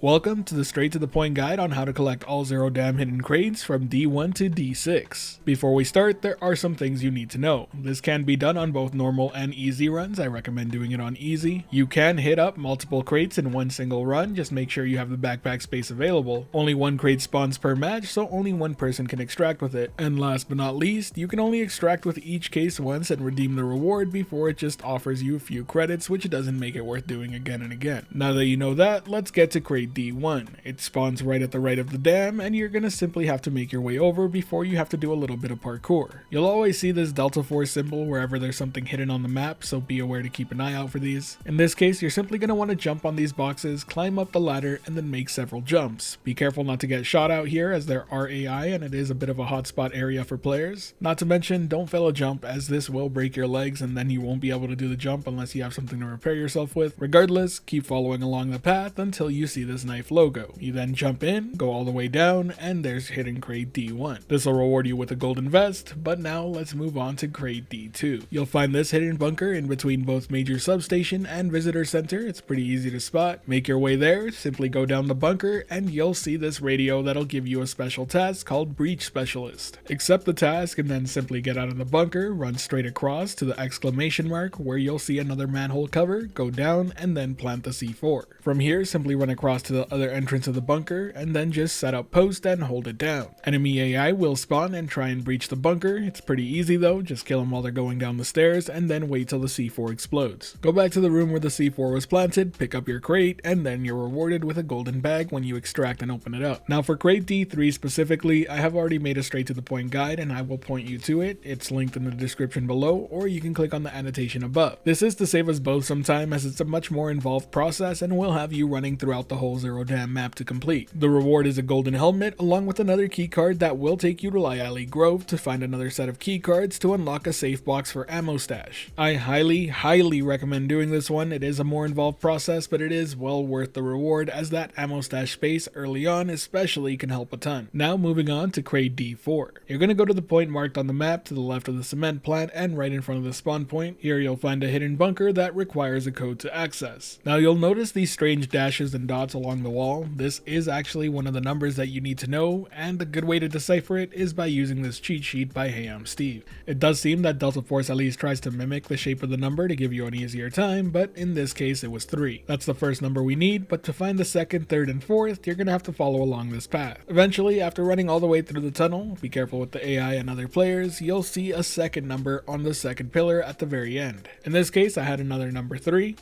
Welcome to the straight to the point guide on how to collect all zero dam hidden crates from D1 to D6. Before we start, there are some things you need to know. This can be done on both normal and easy runs. I recommend doing it on easy. You can hit up multiple crates in one single run, just make sure you have the backpack space available. Only one crate spawns per match, so only one person can extract with it. And last but not least, you can only extract with each case once and redeem the reward before it just offers you a few credits, which doesn't make it worth doing again and again. Now that you know that, let's get to crate D1. It spawns right at the right of the dam, and you're gonna simply have to make your way over before you have to do a little bit of parkour. You'll always see this Delta Force symbol wherever there's something hidden on the map, so be aware to keep an eye out for these. In this case, you're simply gonna want to jump on these boxes, climb up the ladder, and then make several jumps. Be careful not to get shot out here, as there are AI and it is a bit of a hotspot area for players. Not to mention, don't fail a jump, as this will break your legs and then you won't be able to do the jump unless you have something to repair yourself with. Regardless, keep following along the path until you see this knife logo. You then jump in, go all the way down, and there's hidden crate D1. This will reward you with a golden vest, but now let's move on to crate D2. You'll find this hidden bunker in between both major substation and visitor center. It's pretty easy to spot. Make your way there, simply go down the bunker, and you'll see this radio that'll give you a special task called Breach Specialist. Accept the task and then simply get out of the bunker, run straight across to the exclamation mark where you'll see another manhole cover, go down, and then plant the C4. From here, simply run across to the other entrance of the bunker and then just set up post and hold it down. Enemy AI will spawn and try and breach the bunker. It's pretty easy though, just kill them while they're going down the stairs and then wait till the C4 explodes. Go back to the room where the C4 was planted, pick up your crate, and then you're rewarded with a golden bag when you extract and open it up. Now for crate D3 specifically, I have already made a straight to the point guide and I will point you to it. It's linked in the description below, or you can click on the annotation above. This is to save us both some time, as it's a much more involved process and will have you running throughout the whole zero dam map to complete. The reward is a golden helmet along with another key card that will take you to Lyali Grove to find another set of key cards to unlock a safe box for ammo stash. I highly recommend doing this one. It is a more involved process, but it is well worth the reward, as that ammo stash space early on especially can help a ton. Now moving on to crate D4. You're going to go to the point marked on the map to the left of the cement plant and right in front of the spawn point. Here you'll find a hidden bunker that requires a code to access. Now you'll notice these strange dashes and dots along the wall. This is actually one of the numbers that you need to know, and a good way to decipher it is by using this cheat sheet by Hey I'm Steve. It does seem that Delta Force at least tries to mimic the shape of the number to give you an easier time, but in this case it was 3. That's the first number we need, but to find the second, third, and fourth, you're gonna have to follow along this path. Eventually, after running all the way through the tunnel, be careful with the AI and other players, you'll see a second number on the second pillar at the very end. In this case, I had another number 3.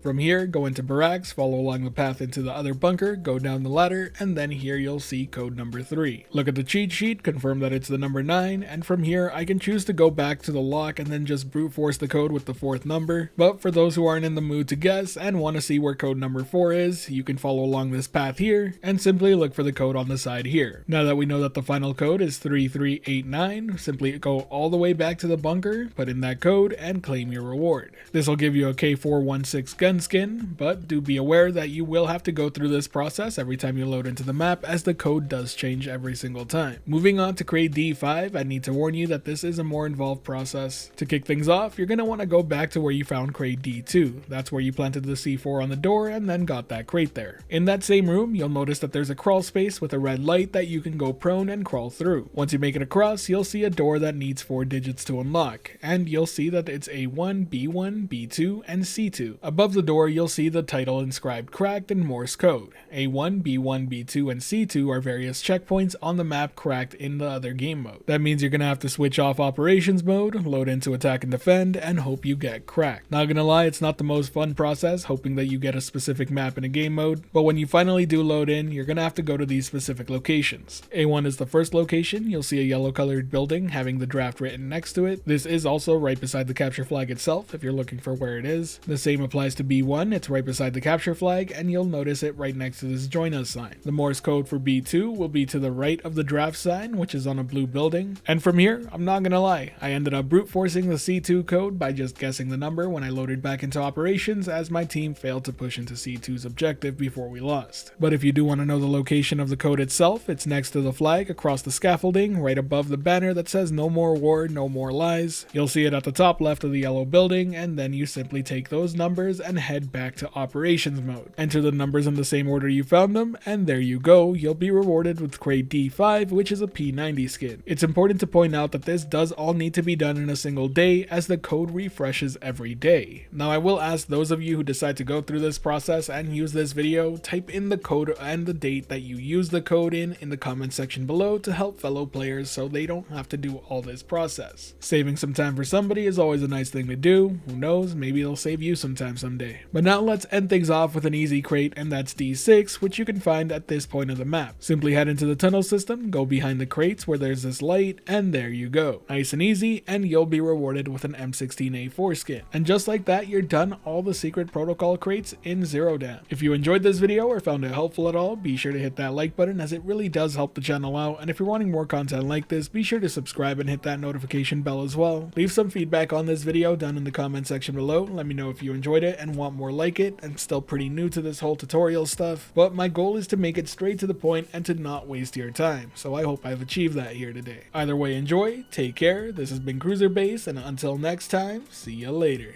From here, go into barracks, follow along the path into the other bunker, go down the ladder, and then here you'll see code number 3. Look at the cheat sheet, confirm that it's the number 9, and from here I can choose to go back to the lock and then just brute force the code with the 4th number. But for those who aren't in the mood to guess and want to see where code number 4 is, you can follow along this path here and simply look for the code on the side here. Now that we know that the final code is 3389, simply go all the way back to the bunker, put in that code, and claim your reward. This will give you a K416 gun skin, but do be aware that you will have to go through this process every time you load into the map, as the code does change every single time. Moving on to crate D5, I need to warn you that this is a more involved process. To kick things off, you're going to want to go back to where you found crate D2. That's where you planted the C4 on the door and then got that crate there. In that same room, you'll notice that there's a crawl space with a red light that you can go prone and crawl through. Once you make it across, you'll see a door that needs 4 digits to unlock, and you'll see that it's A1, B1, B2, and C2. Above the door, you'll see the title inscribed cracked in Morse code. A1, B1, B2, and C2 are various checkpoints on the map cracked in the other game mode. That means you're gonna have to switch off operations mode, load into attack and defend, and hope you get cracked. Not gonna lie, it's not the most fun process, hoping that you get a specific map in a game mode, but when you finally do load in, you're gonna have to go to these specific locations. A1 is the first location. You'll see a yellow colored building having the draft written next to it. This is also right beside the capture flag itself if you're looking for where it is. The same applies to B1. It's right beside the capture flag, and you'll notice it right next to this join us sign. The Morse code for B2 will be to the right of the draft sign, which is on a blue building. And from here, I'm not gonna lie, I ended up brute forcing the C2 code by just guessing the number when I loaded back into operations, as my team failed to push into C2's objective before we lost. But if you do want to know the location of the code itself, it's next to the flag across the scaffolding, right above the banner that says "No more war, no more lies." You'll see it at the top left of the yellow building, and then you simply take those numbers and and head back to operations mode. Enter the numbers in the same order you found them, and there you go, you'll be rewarded with crate D5, which is a P90 skin. It's important to point out that this does all need to be done in a single day, as the code refreshes every day. Now I will ask those of you who decide to go through this process and use this video, type in the code and the date that you use the code in the comment section below to help fellow players so they don't have to do all this process. Saving some time for somebody is always a nice thing to do. Who knows, maybe it'll save you some time someday. But now let's end things off with an easy crate, and that's D6, which you can find at this point of the map. Simply head into the tunnel system, go behind the crates where there's this light, and there you go. Nice and easy, and you'll be rewarded with an M16A4 skin. And just like that, you're done all the secret protocol crates in Zero Dam. If you enjoyed this video or found it helpful at all, be sure to hit that like button, as it really does help the channel out. And if you're wanting more content like this, be sure to subscribe and hit that notification bell as well. Leave some feedback on this video down in the comment section below. Let me know if you enjoyed it and want more like it. I'm still pretty new to this whole tutorial stuff, but my goal is to make it straight to the point and to not waste your time, so I hope I've achieved that here today. Either way, enjoy, take care, this has been Cruiser Base, and until next time, see ya later.